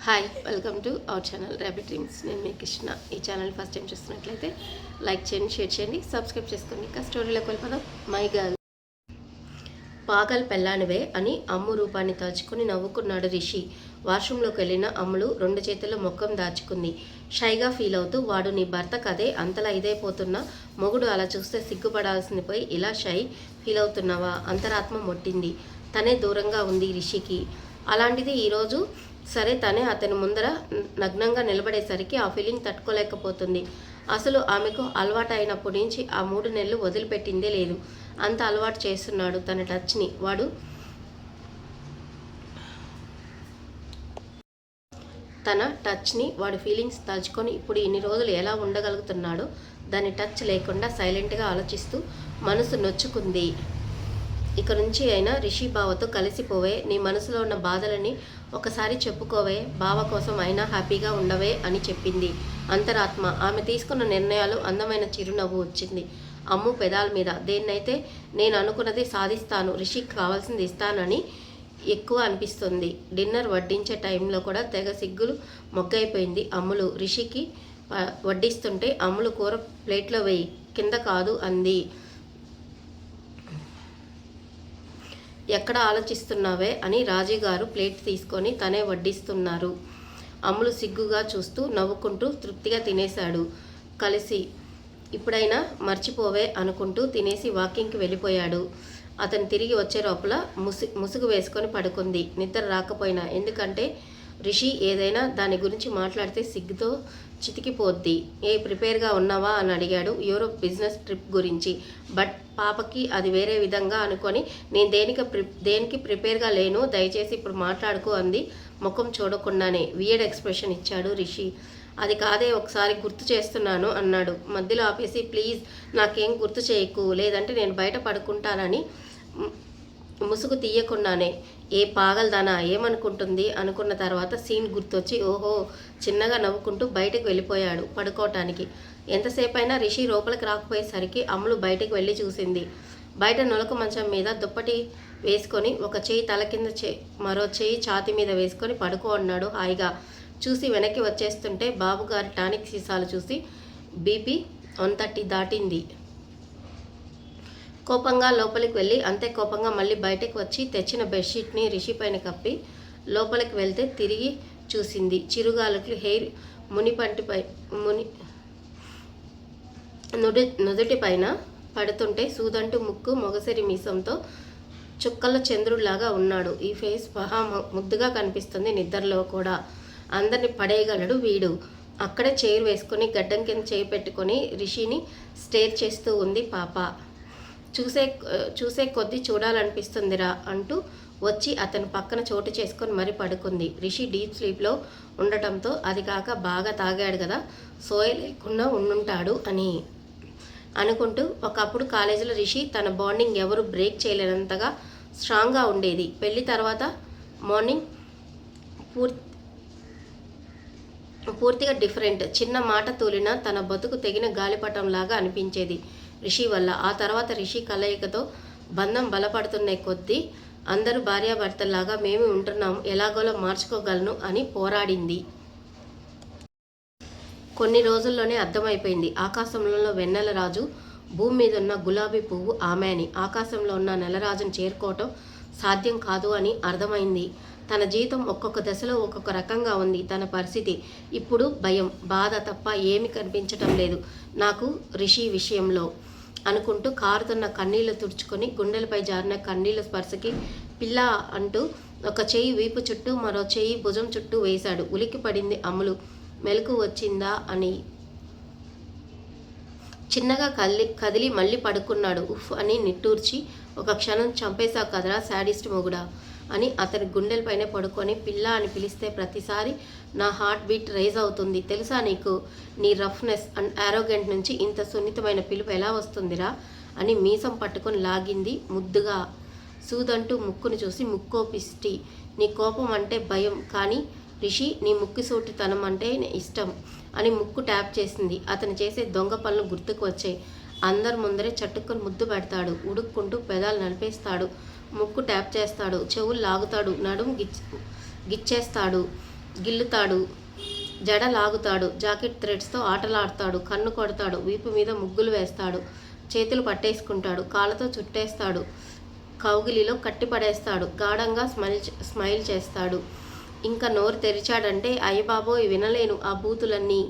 Hi, welcome to our channel rabbit dreams. నేను మీ కృష్ణ. ఈ channel first time చూస్తున్నట్లయితే like చేయండి, షేర్ చేయండి, సబ్స్క్రైబ్ చేసుకోండి. ఇంకా స్టోరీలోకి వెళ్ళిపోదాం. మై గర్ల్ పాగల్ పెళ్ళానివే అని అమ్ము రూపాన్ని తలుచుకుని నవ్వుకున్నాడు రిషి. వాష్రూమ్లోకి వెళ్ళిన అమ్ములు రెండు చేతుల్లో ముఖం దాచుకుంది. షైగా ఫీల్ అవుతూ, వాడు నీ భర్త కదే అంతలా ఇదైపోతున్నా మొగుడు అలా చూస్తే సిగ్గుపడాల్సింది పోయి ఇలా షై ఫీల్ అవుతున్నావా? అంతరాత్మ మొట్టింది. తనే దూరంగా ఉంది రిషికి. అలాంటిది ఈరోజు సరే తనే అతని ముందర నగ్నంగా నిలబడేసరికి ఆ ఫీలింగ్ తట్టుకోలేకపోతుంది. అసలు ఆమెకు అలవాటు అయినప్పటి నుంచి ఆ 3 నెలలు వదిలిపెట్టిందే లేదు. అంత అలవాటు చేస్తున్నాడు తన టచ్ని. తన టచ్ని వాడి ఫీలింగ్స్ తలుచుకొని ఇప్పుడు ఇన్ని రోజులు ఎలా ఉండగలుగుతున్నాడో దాని టచ్ లేకుండా సైలెంట్గా ఆలోచిస్తూ మనసు నొచ్చుకుంది. ఇక నుంచి అయినా రిషి బావతో కలిసిపోవే, నీ మనసులో ఉన్న బాధలని ఒకసారి చెప్పుకోవే, బావ కోసం అయినా హ్యాపీగా ఉండవే అని చెప్పింది అంతరాత్మ. ఆమె తీసుకున్న నిర్ణయాలు అందమైన చిరునవ్వు వచ్చింది అమ్ము పెదాల మీద. దేన్నైతే నేను అనుకున్నది సాధిస్తాను, రిషికి కావాల్సింది ఇస్తానని ఎక్కువ అనిపిస్తుంది. డిన్నర్ వడ్డించే టైంలో కూడా తెగ సిగ్గులు మొగ్గైపోయింది అమ్ములు. రిషికి వడ్డిస్తుంటే అమ్ములు కూర ప్లేట్లో వేయి, కింద కాదు అంది. ఎక్కడ ఆలోచిస్తున్నావే అని రాజీగారు ప్లేట్ తీసుకొని తనే వడ్డిస్తున్నారు. అమ్ములు సిగ్గుగా చూస్తూ నవ్వుకుంటూ తృప్తిగా తినేశాడు. కలిసి ఇప్పుడైనా మర్చిపోవే అనుకుంటూ తినేసి వాకింగ్కి వెళ్ళిపోయాడు. అతను తిరిగి వచ్చే లోపల ముసుగు వేసుకొని పడుకుంది, నిద్ర రాకపోయినా. ఎందుకంటే రిషి ఏదైనా దాని గురించి మాట్లాడితే సిగ్గుతో చితికిపోద్ది. ప్రిపేర్గా ఉన్నావా అని అడిగాడు. యూరోప్ బిజినెస్ ట్రిప్ గురించి. బట్ పాపకి అది వేరే విధంగా అనుకొని నేను దేనికి ప్రిపేర్గా లేను, దయచేసి ఇప్పుడు మాట్లాడుకో అంది ముఖం చూడకుండానే. వియర్డ్ ఎక్స్ప్రెషన్ ఇచ్చాడు రిషి. అది కాదే, ఒకసారి గుర్తు చేస్తున్నాను అన్నాడు. మధ్యలో ఆపేసి, ప్లీజ్ నాకేం గుర్తు చేయకు, లేదంటే నేను బయట పడుకుంటానని ముసుగు తీయకుండానే. ఏ పాగల్దానా ఏమనుకుంటుంది అనుకున్న తర్వాత సీన్ గుర్తొచ్చి ఓహో చిన్నగా నవ్వుకుంటూ బయటకు వెళ్ళిపోయాడు పడుకోవటానికి. ఎంతసేపైనా రిషి లోపలికి రాకపోయేసరికి అమ్ములు బయటకు వెళ్ళి చూసింది. బయట నొలక మంచం మీద దుప్పటి వేసుకొని ఒక చేయి తల కింద మరో చేయి ఛాతి మీద వేసుకొని పడుకో అన్నాడు హాయిగా. చూసి వెనక్కి వచ్చేస్తుంటే బాబుగారి టానిక్ సీసాలు చూసి బీపీ 130 దాటింది. కోపంగా లోపలికి వెళ్ళి అంతే కోపంగా మళ్ళీ బయటకు వచ్చి తెచ్చిన బెడ్షీట్ని రిషి పైన కప్పి లోపలికి వెళ్తే తిరిగి చూసింది. చిరుగాలుకి హెయిర్ నుదుటి పైన పడుతుంటే సూదంటూ ముక్కు మొగసరి మీసంతో చుక్కల చంద్రుడిలాగా ఉన్నాడు. ఈ ఫేస్ మహా ముద్దుగా కనిపిస్తుంది నిద్రలో కూడా. అందరిని పడేయగలడు వీడు. అక్కడే చైర్ వేసుకొని గడ్డం కింద చేయి పెట్టుకొని రిషిని స్టేర్ చేస్తూ ఉంది పాప. చూసే కొద్దీ చూడాలనిపిస్తుందిరా అంటూ వచ్చి అతని పక్కన చోటు చేసుకొని మరి పడుకుంది. రిషి డీప్ స్లీప్లో ఉండటంతో అది కాక బాగా తాగాడు కదా, సోయ లేకుండా ఉండుంటాడు అని అనుకుంటూ ఒకప్పుడు కాలేజీలో రిషి తన బాండింగ్ ఎవరు బ్రేక్ చేయలేనంతగా స్ట్రాంగ్గా ఉండేది. పెళ్లి తర్వాత మార్నింగ్ పూర్తిగా డిఫరెంట్. చిన్న మాట తూలినా తన బతుకు తెగిన గాలిపటంలాగా అనిపించేది రిషి వల్ల. ఆ తర్వాత రిషి కలయికతో బంధం బలపడుతున్న కొద్దీ అందరూ భార్యాభర్తల్లాగా మేము ఉంటున్నాం, ఎలాగోలా మార్చుకోగలను అని పోరాడింది. కొన్ని రోజుల్లోనే అర్థమైపోయింది ఆకాశంలో వెన్నెల రాజు, భూమి మీద ఉన్న గులాబీ పువ్వు ఆమె అని. ఆకాశంలో ఉన్న నెలరాజును చేరుకోవటం సాధ్యం కాదు అని అర్థమైంది. తన జీవితం ఒక్కొక్క దశలో ఒక్కొక్క రకంగా ఉంది. తన పరిస్థితి ఇప్పుడు భయం, బాధ తప్ప ఏమీ కనిపించటం లేదు నాకు రిషి విషయంలో అనుకుంటూ కారుతున్న కన్నీళ్లు తుడుచుకొని గుండెలపై జారిన కన్నీళ్ల స్పర్శకి పిల్ల అంటూ ఒక చెయ్యి వీపు చుట్టూ మరో చెయ్యి భుజం చుట్టూ వేశాడు. ఉలికి పడింది అమ్ములు. మెలకు వచ్చిందా అని చిన్నగా కదిలి మళ్ళీ పడుకున్నాడు. ఉఫ్ అని నిట్టూర్చి, ఒక క్షణం చంపేశా కదరా శాడిస్ట్ మొగుడా అని అతని గుండెలపైనే పడుకొని పిల్ల అని పిలిస్తే ప్రతిసారి నా హార్ట్ బీట్ రైజ్ అవుతుంది. తెలుసా నీకు? నీ రఫ్నెస్ అండ్ ఆరోగెంట్ నుంచి ఇంత సున్నితమైన పిలుపు ఎలా వస్తుందిరా అని మీసం పట్టుకొని లాగింది ముద్దుగా. సూదంటూ ముక్కును చూసి ముక్కోపిష్టి. నీ కోపం అంటే భయం, కానీ రిషి నీ ముక్కుసూటితనం అంటే ఇష్టం అని ముక్కు ట్యాప్ చేసింది. అతను చేసే దొంగ పనులు గుర్తుకు వచ్చాయి. అందరి ముందరే చట్టుకొని ముద్దు పెడతాడు, ఉడుక్కుంటూ పెదాలు నలిపేస్తాడు, ముక్కు ట్యాప్ చేస్తాడు, చెవులు లాగుతాడు, నడుము గిచ్చేస్తాడు. గిల్లుతాడు, జడ లాగుతాడు, జాకెట్ థ్రెడ్స్తో ఆటలాడతాడు, కన్ను కొడతాడు, వీపు మీద ముగ్గులు వేస్తాడు, చేతులు పట్టేసుకుంటాడు, కాళ్ళతో చుట్టేస్తాడు, కౌగిలిలో కట్టిపడేస్తాడు, గాఢంగా స్మైల్ చేస్తాడు. ఇంకా నోరు తెరిచాడంటే అయ్యబాబోయ్ వినలేను ఆ బూతులన్నీ.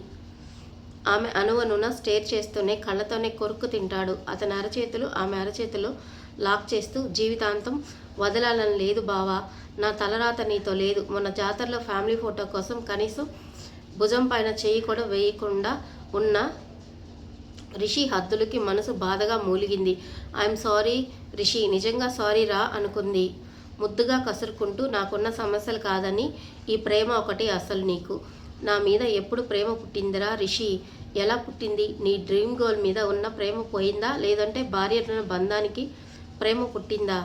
ఆమె అనువనున స్టేర్ చేస్తూనే కళ్ళతోనే కొరుక్కు తింటాడు. అతని అరచేతులు ఆమె అరచేతిలో లాక్ చేస్తూ, జీవితాంతం వదలాలని లేదు బావా, నా తలరాత నీతో లేదు. మొన్న జాతరలో ఫ్యామిలీ ఫోటో కోసం కనీసం భుజం పైన చేయి కూడా వేయకుండా ఉన్న రిషి హద్దులకి మనసు బాధగా మూలిగింది. ఐఎమ్ సారీ రిషి, నిజంగా సారీ రా అనుకుంది ముద్దుగా కసురుకుంటూ. నాకున్న సమస్యలు కాదని ఈ ప్రేమ ఒకటి అసలు నీకు నా మీద ఎప్పుడు ప్రేమ పుట్టిందిరా రిషి? ఎలా పుట్టింది? నీ డ్రీమ్ గర్ల్ మీద ఉన్న ప్రేమ పోయిందా, లేదంటే భార్య బంధానికి ప్రేమ పుట్టిందా?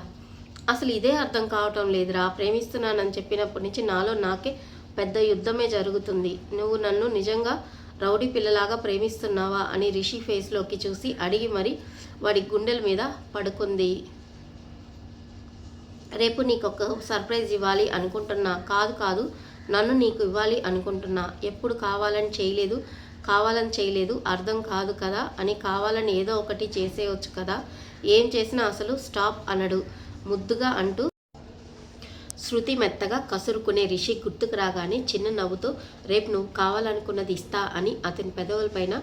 అసలు ఇదే అర్థం కావటం లేదురా. ప్రేమిస్తున్నానని చెప్పినప్పటి నుంచి నాలో నాకే పెద్ద యుద్ధమే జరుగుతుంది. నువ్వు నన్ను నిజంగా రౌడీ పిల్లలాగా ప్రేమిస్తున్నావా అని రిషి ఫేస్లోకి చూసి అడిగి మరి వాడి గుండెల మీద పడుకుంది. రేపు నీకు ఒక సర్ప్రైజ్ ఇవ్వాలి అనుకుంటున్నా. కాదు నన్ను నీకు ఇవ్వాలి అనుకుంటున్నా. ఎప్పుడు కావాలని చేయలేదు అర్థం కాదు కదా అని కావాలని ఏదో ఒకటి చేసేయచ్చు కదా. ఏం చేసినా అసలు స్టాప్ అనడు ముద్దుగా అంటూ. శృతి మెత్తగా కసురుకునే రిషి గుర్తుకు రాగానే చిన్న నవ్వుతో రేపు నువ్వు కావాలనుకున్నది ఇస్తా అని అతని పెదవులపైన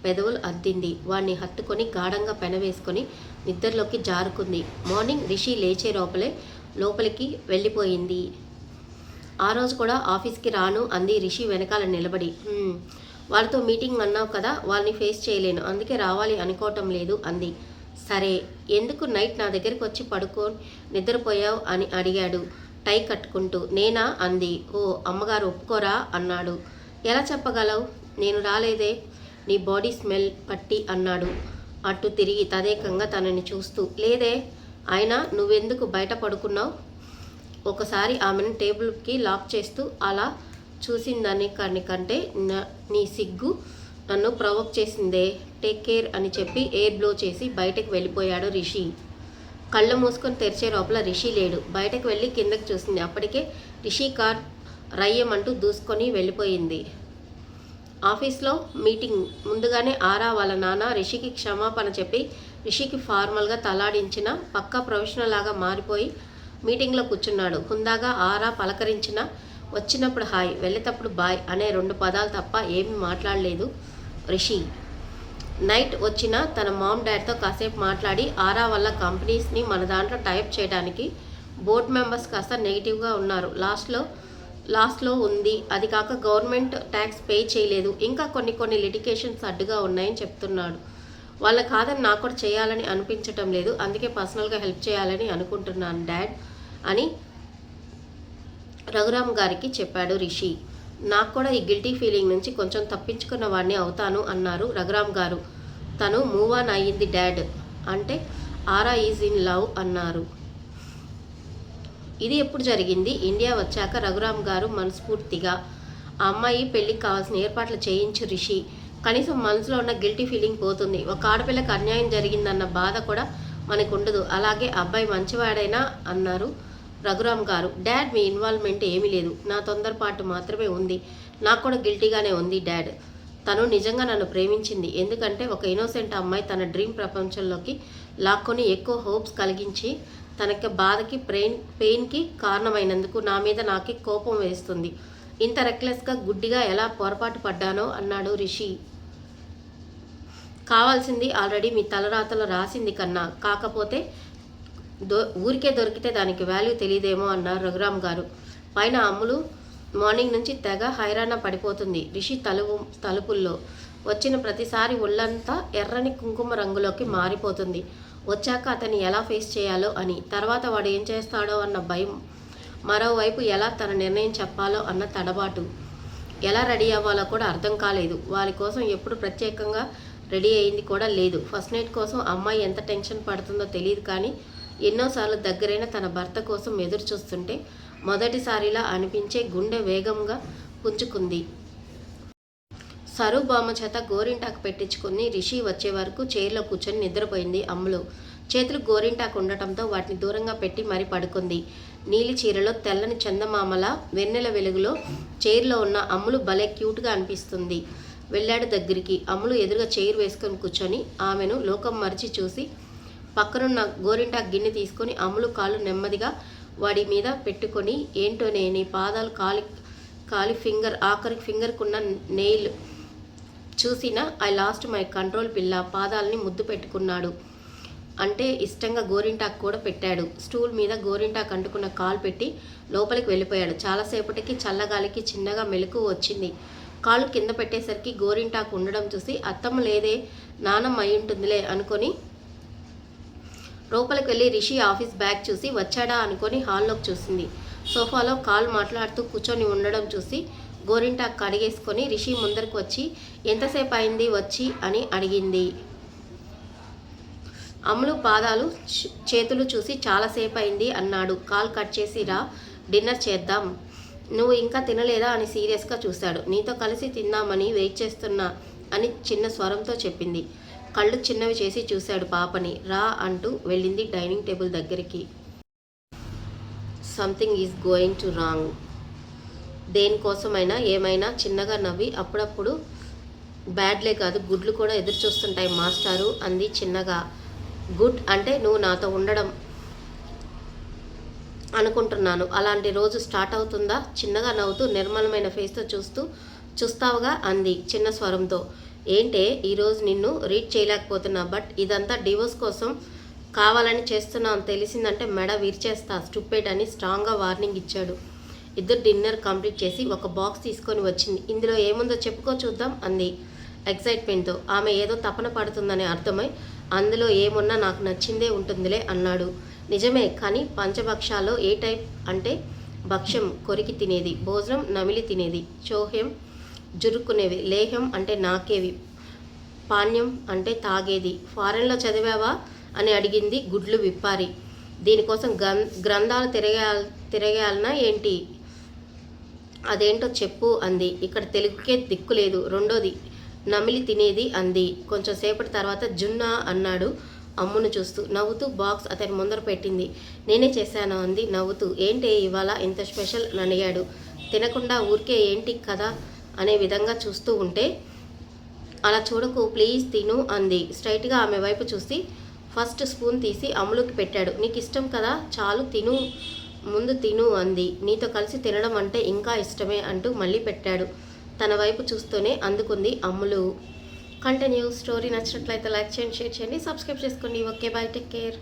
పెదవులు అద్దింది. వాణ్ణి హత్తుకొని గాఢంగా పెనవేసుకొని నిద్రలోకి జారుకుంది. మార్నింగ్ రిషి లేచే లోపలికి వెళ్ళిపోయింది. ఆ రోజు కూడా ఆఫీస్కి రాను అంది రిషి వెనకాల నిలబడి. వాళ్ళతో మీటింగ్ అన్నావు కదా, వాళ్ళని ఫేస్ చేయలేను, అందుకే రావాలి అనుకోవటం లేదు అంది. సరే, ఎందుకు నైట్ నా దగ్గరికి వచ్చి పడుకొని నిద్రపోయావు అని అడిగాడు టై కట్టుకుంటూ. నేనా అంది. ఓ అమ్మగారు ఒప్పుకోరా అన్నాడు. ఎలా చెప్పగలవు? నేను రాలేదే, నీ బాడీ స్మెల్ పట్టి అన్నాడు అటు తిరిగి తదేకంగా తనని చూస్తూ. లేదే, అయినా నువ్వెందుకు బయట పడుకున్నావు? ఒకసారి ఆమెను టేబుల్కి లాక్ చేస్తూ అలా చూసిందని కంటే నీ సిగ్గు నన్ను ప్రవోక్ చేసిందే. టేక్ కేర్ అని చెప్పి ఎయిర్ బ్లో చేసి బయటకు వెళ్ళిపోయాడు రిషి. కళ్ళు మూసుకొని తెరిచే లోపల రిషి లేడు. బయటకు వెళ్ళి కిందకు చూసింది. అప్పటికే రిషి కార్ రయ్యమంటూ దూసుకొని వెళ్ళిపోయింది. ఆఫీస్లో మీటింగ్ ముందుగానే ఆరా వాళ్ళ నాన్న రిషికి క్షమాపణ చెప్పి రిషికి ఫార్మల్గా తలాడించిన పక్కా ప్రొఫెషనల్ లాగా మారిపోయి మీటింగ్లో కూర్చున్నాడు. హుందాగా ఆరా పలకరించిన వచ్చినప్పుడు హాయ్, వెళ్ళేటప్పుడు బాయ్ అనే 2 పదాలు తప్ప ఏమీ మాట్లాడలేదు రిషి. నైట్ వచ్చిన తన మామ్ డాడ్తో కాసేపు మాట్లాడి ఆరా వల్ల కంపెనీస్ని మన దాంట్లో టైప్ చేయడానికి బోర్డ్ మెంబర్స్ కాస్త నెగిటివ్గా ఉన్నారు. లాస్ట్లో ఉంది. అది కాక గవర్నమెంట్ ట్యాక్స్ పే చేయలేదు. ఇంకా కొన్ని లిటిగేషన్స్ అడ్డుగా ఉన్నాయని చెప్తున్నాడు. వాళ్ళ కాదని నాకు కూడా చేయాలని అనిపించటం లేదు, అందుకే పర్సనల్గా హెల్ప్ చేయాలని అనుకుంటున్నాను డాడ్ అని రఘురామ్ గారికి చెప్పాడు రిషి. నాకు కూడా ఈ గిల్టీ ఫీలింగ్ నుంచి కొంచెం తప్పించుకున్న వాడిని అవుతాను అన్నారు రఘురామ్ గారు. తను మూవ్ ఆన్ అయ్యింది డాడ్ అంటే ఆరా ఈజ్ ఇన్ లవ్ అన్నారు. ఇది ఎప్పుడు జరిగింది? ఇండియా వచ్చాక రఘురామ్ గారు మనస్ఫూర్తిగా ఆ అమ్మాయి పెళ్ళికి కావాల్సిన ఏర్పాట్లు చేయించు రిషి, కనీసం మనసులో ఉన్న గిల్టీ ఫీలింగ్ పోతుంది. ఒక ఆడపిల్లకి అన్యాయం జరిగిందన్న బాధ కూడా మనకు ఉండదు. అలాగే అబ్బాయి మంచివాడైనా అన్నారు రఘురామ్ గారు. డాడ్, మీ ఇన్వాల్వ్మెంట్ ఏమీ లేదు, నా తొందరపాటు మాత్రమే ఉంది. నాకు కూడా గిల్టీగానే ఉంది డాడ్. తను నిజంగా నన్ను ప్రేమించింది. ఎందుకంటే ఒక ఇన్నోసెంట్ అమ్మాయి తన డ్రీమ్ ప్రపంచంలోకి లాక్కొని ఎక్కువ హోప్స్ కలిగించి తనకి బాధకి పెయిన్కి కారణమైనందుకు నా మీద నాకే కోపం వేస్తుంది. ఇంత రెక్లెస్గా గుడ్డిగా ఎలా పొరపాటు పడ్డానో అన్నాడు రిషి. కావాల్సింది ఆల్రెడీ మీ తలరాతలో రాసింది కన్నా, కాకపోతే ఊరికే దొరికితే దానికి వాల్యూ తెలియదేమో అన్నారు రఘురామ్ గారు. పైన అమ్ములు మార్నింగ్ నుంచి తెగ హైరాణ పడిపోతుంది. రిషి తలుపుల్లో వచ్చిన ప్రతిసారి ఒళ్ళంతా ఎర్రని కుంకుమ రంగులోకి మారిపోతుంది. వచ్చాక అతన్ని ఎలా ఫేస్ చేయాలో అని, తర్వాత వాడు ఏం చేస్తాడో అన్న భయం, మరోవైపు ఎలా తన నిర్ణయం చెప్పాలో అన్న తడబాటు, ఎలా రెడీ అవ్వాలో కూడా అర్థం కాలేదు. వారి కోసం ఎప్పుడు ప్రత్యేకంగా రెడీ అయింది కూడా లేదు. ఫస్ట్ నైట్ కోసం అమ్మాయి ఎంత టెన్షన్ పడుతుందో తెలియదు, కానీ ఎన్నోసార్లు దగ్గరైన తన భర్త కోసం ఎదురు చూస్తుంటే మొదటిసారిలా అనిపించే గుండె వేగంగా పుంజుకుంది. సరుబామ చేత గోరింటాకు పెట్టించుకుని రిషి వచ్చే వరకు చైర్లో కూర్చొని నిద్రపోయింది అమ్ములు. చేతులు గోరింటాకు ఉండటంతో వాటిని దూరంగా పెట్టి మరీ పడుకుంది. నీలి చీరలో తెల్లని చందమామల వెన్నెల వెలుగులో చైర్లో ఉన్న అమ్ములు భలే క్యూట్గా అనిపిస్తుంది. వెళ్ళాడు దగ్గరికి. అమ్ములు ఎదురుగా చైర్ వేసుకొని కూర్చొని ఆమెను లోకం మరిచి చూసి పక్కనున్న గోరింటాకు గిన్నె తీసుకొని అమ్ములు కాళ్ళు నెమ్మదిగా వాడి మీద పెట్టుకొని, ఏంటోనే నీ పాదాలు కాలి ఫింగర్ ఆఖరి ఫింగర్కున్న నెయిల్ చూసినా ఐ లాస్ట్ మై కంట్రోల్ పిల్ల. పాదాలని ముద్దు పెట్టుకున్నాడు. అంటే ఇష్టంగా గోరింటాకు కూడా పెట్టాడు. స్టూల్ మీద గోరింటాకు అంటుకున్న కాలు పెట్టి లోపలికి వెళ్ళిపోయాడు. చాలాసేపటికి చల్లగాలికి చిన్నగా మెలకు వచ్చింది. కాళ్ళు కింద పెట్టేసరికి గోరింటాకు ఉండడం చూసి అత్తమ్మ లేదే, నానమ్మ అయి ఉంటుందిలే అనుకొని లోపలికి వెళ్ళి రిషి ఆఫీస్ బ్యాగ్ చూసి వచ్చాడా అనుకొని హాల్లోకి చూసింది. సోఫాలో కాల్ మాట్లాడుతూ కూర్చొని ఉండడం చూసి గోరింటాకు కడిగేసుకొని రిషి ముందరకు వచ్చి ఎంతసేపు అయింది వచ్చి అని అడిగింది. అమ్ములు పాదాలు చేతులు చూసి చాలాసేపు అయింది అన్నాడు. కాల్ కట్ చేసి రా డిన్నర్ చేద్దాం. నువ్వు ఇంకా తినలేదా అని సీరియస్గా చూశాడు. నీతో కలిసి తిందామని వెయిట్ చేస్తున్నా అని చిన్న స్వరంతో చెప్పింది. కళ్ళు చిన్నవి చేసి చూశాడు పాపని. రా అంటూ వెళ్ళింది డైనింగ్ టేబుల్ దగ్గరికి. Something is going to wrong. దేనికోసమైనా ఏమైనా చిన్నగా నవ్వి అప్పుడప్పుడు బ్యాడ్లే కాదు గుడ్లు కూడా ఎదురు చూస్తుంటాయి మాస్టారు అంది చిన్నగా. గుడ్ అంటే నువ్వు నాతో ఉండడం అనుకుంటున్నాను. అలాంటి రోజు స్టార్ట్ అవుతుందా? చిన్నగా నవ్వుతూ నిర్మలమైన ఫేస్తో చూస్తావుగా అంది చిన్న స్వరంతో. ఏంటే ఈరోజు నిన్ను రీడ్ చేయలేకపోతున్నా, బట్ ఇదంతా డివోర్స్ కోసం కావాలని చేస్తున్నా అని తెలిసిందంటే మెడ విరిచేస్తా స్టూపిడ్ అని స్ట్రాంగ్గా వార్నింగ్ ఇచ్చాడు. ఇద్దరు డిన్నర్ కంప్లీట్ చేసి ఒక బాక్స్ తీసుకొని వచ్చింది. ఇందులో ఏముందో చెప్పుకో చూద్దాం అంది ఎక్సైట్మెంట్తో. ఆమె ఏదో తపన పడుతుందని అర్థమై అందులో ఏమున్నా నాకు నచ్చిందే ఉంటుందిలే అన్నాడు. నిజమే, కానీ పంచభక్షాల్లో ఏ టైప్ అంటే భక్ష్యం కొరికి తినేది, భోజనం నమిలి తినేది, చోహ్యం జురుక్కునేవి, లేహ్యం అంటే నాకేవి, పాణ్యం అంటే తాగేది. ఫారెన్లో చదివావా అని అడిగింది గుడ్లు విప్పారి. దీనికోసం గ్రంథాలు తిరగేయాలనా ఏంటి? అదేంటో చెప్పు అంది. ఇక్కడ తెలుగుకే దిక్కులేదు. రెండోది నమిలి తినేది అంది. కొంచెం సేపటి తర్వాత జున్నా అన్నాడు అమ్మును చూస్తూ. నవ్వుతూ బాక్స్ అతని ముందర పెట్టింది. నేనే చేశాను అంది నవ్వుతూ. ఏంటి ఇవాళ ఇంత స్పెషల్ అని అడిగాడు. తినకుండా ఊరికే ఏంటి కదా అనే విధంగా చూస్తూ ఉంటే. అలా చూడకు ప్లీజ్ తిను అంది స్ట్రైట్గా ఆమె వైపు చూసి. ఫస్ట్ స్పూన్ తీసి అమ్ములుకి పెట్టాడు. నీకు ఇష్టం కదా, చాలు తిను, ముందు తిను అంది. నీతో కలిసి తినడం అంటే ఇంకా ఇష్టమే అంటూ మళ్ళీ పెట్టాడు. తన వైపు చూస్తూనే అందుకుంది అమ్ములు. కంటిన్యూ. స్టోరీ నచ్చినట్లయితే లైక్ చేయండి, షేర్ చేయండి, సబ్స్క్రైబ్ చేసుకోండి. Okay bye, take care.